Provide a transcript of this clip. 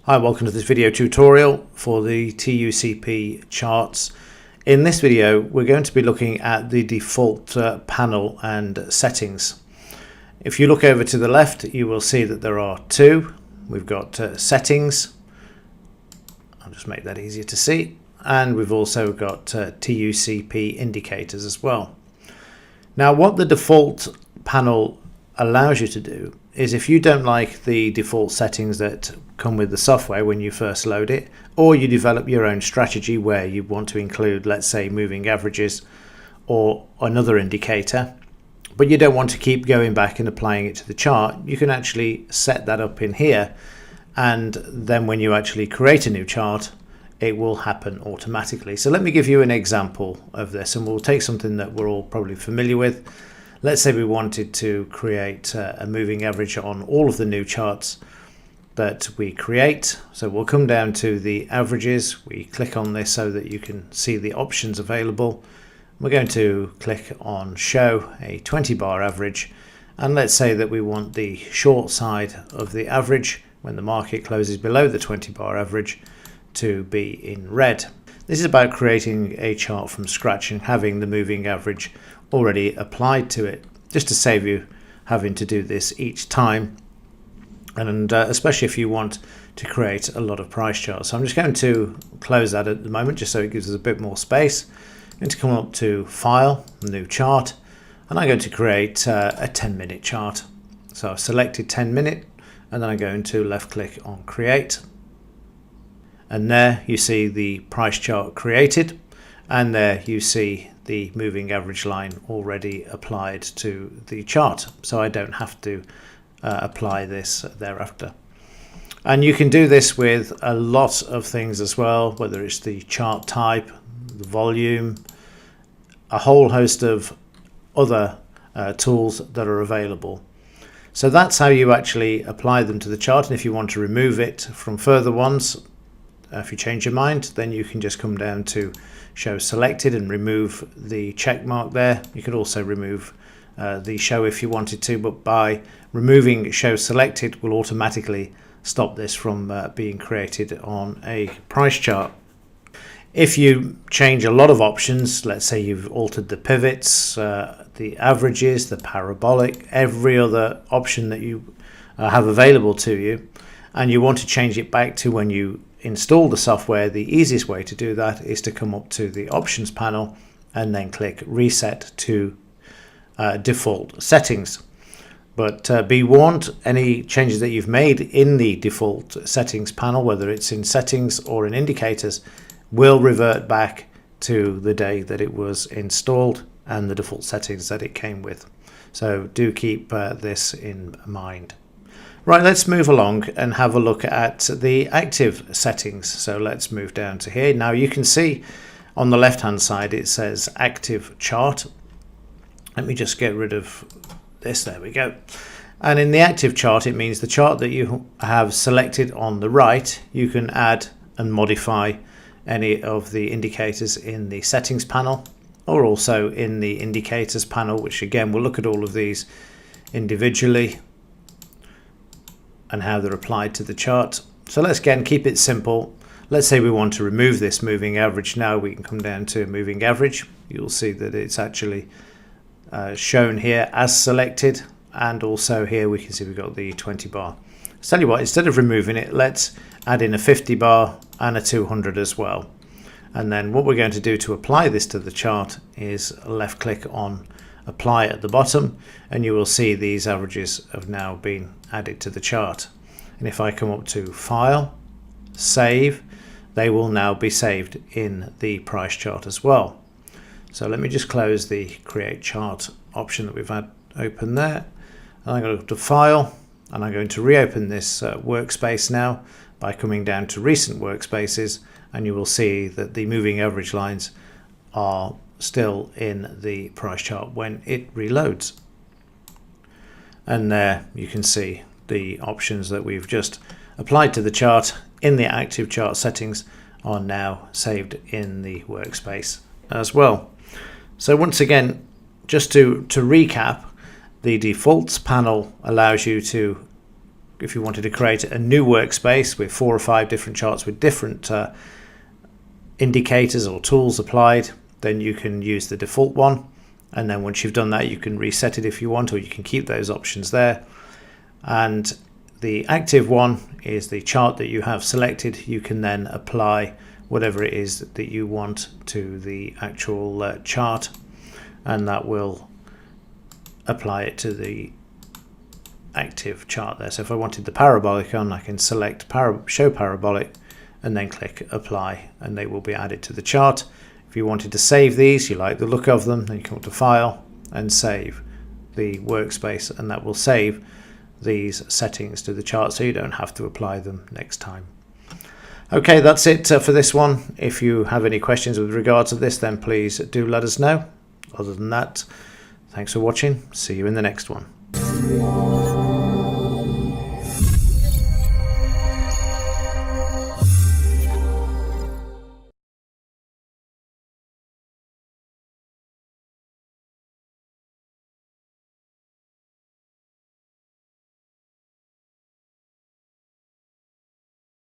Hi, welcome to this video tutorial for the TUCP charts. In this video we're going to be looking at the default panel and settings. If you look over to the left you will see that there are two. We've got settings, I'll just make that easier to see, and we've also got TUCP indicators as well. Now what the default panel allows you to do is, if you don't like the default settings that come with the software when you first load it, or you develop your own strategy where you want to include, let's say, moving averages or another indicator, but you don't want to keep going back and applying it to the chart, you can actually set that up in here, and then when you actually create a new chart it will happen automatically. So let me give you an example of this, and we'll take something that we're all probably familiar with. Let's say we wanted to create a moving average on all of the new charts that we create. So we'll come down to the averages. We click on this so that you can see the options available. We're going to click on show a 20 bar average, and let's say that we want the short side of the average when the market closes below the 20 bar average to be in red. This is about creating a chart from scratch and having the moving average already applied to it, just to save you having to do this each time, and especially if you want to create a lot of price charts. So I'm just going to close that at the moment just so it gives us a bit more space. I'm going to come up to File, New Chart, and I'm going to create a 10-minute chart. So I've selected 10 minute, and then I'm going to left click on Create, and there you see the price chart created, and there you see the moving average line already applied to the chart, so I don't have to apply this thereafter. And you can do this with a lot of things as well, whether it's the chart type, the volume, a whole host of other tools that are available. So that's how you actually apply them to the chart, and if you want to remove it from further ones, if you change your mind, then you can just come down to show selected and remove the check mark there. You could also remove the show if you wanted to, but by removing show selected will automatically stop this from being created on a price chart. If you change a lot of options, let's say you've altered the pivots, the averages, the parabolic, every other option that you have available to you, and you want to change it back to when you install the software, the easiest way to do that is to come up to the options panel and then click reset to default settings. But be warned, any changes that you've made in the default settings panel, whether it's in settings or in indicators, will revert back to the day that it was installed and the default settings that it came with. So do keep this in mind. Right, let's move along and have a look at the active settings. So let's move down to here. Now you can see on the left hand side it says active chart. Let me just get rid of this, there we go. And in the active chart it means the chart that you have selected on the right, you can add and modify any of the indicators in the settings panel, or also in the indicators panel, which again we'll look at all of these individually and how they're applied to the chart. So let's again keep it simple. Let's say we want to remove this moving average. Now we can come down to moving average. You'll see that it's actually shown here as selected, and also here we can see we've got the 20 bar. So tell you what, instead of removing it, let's add in a 50 bar and a 200 as well. And then what we're going to do to apply this to the chart is left click on apply at the bottom, and you will see these averages have now been added to the chart. And if I come up to file, save, they will now be saved in the price chart as well. So let me just close the create chart option that we've had open there, and I'm going to go to file, and I'm going to reopen this workspace now by coming down to recent workspaces, and you will see that the moving average lines are still in the price chart when it reloads. And there you can see the options that we've just applied to the chart in the active chart settings are now saved in the workspace as well. So once again, just to recap, the defaults panel allows you to if you wanted to create a new workspace with 4 or 5 different charts with different indicators or tools applied, then you can use the default one. And then once you've done that, you can reset it if you want, or you can keep those options there. And the active one is the chart that you have selected. You can then apply whatever it is that you want to the actual chart, and that will apply it to the active chart there. So if I wanted the parabolic on, I can select show parabolic and then click apply, and they will be added to the chart. If you wanted to save these, you like the look of them, then you come to File and Save the workspace, and that will save these settings to the chart so you don't have to apply them next time. Okay, that's it for this one. If you have any questions with regards to this, then please do let us know. Other than that, thanks for watching. See you in the next one.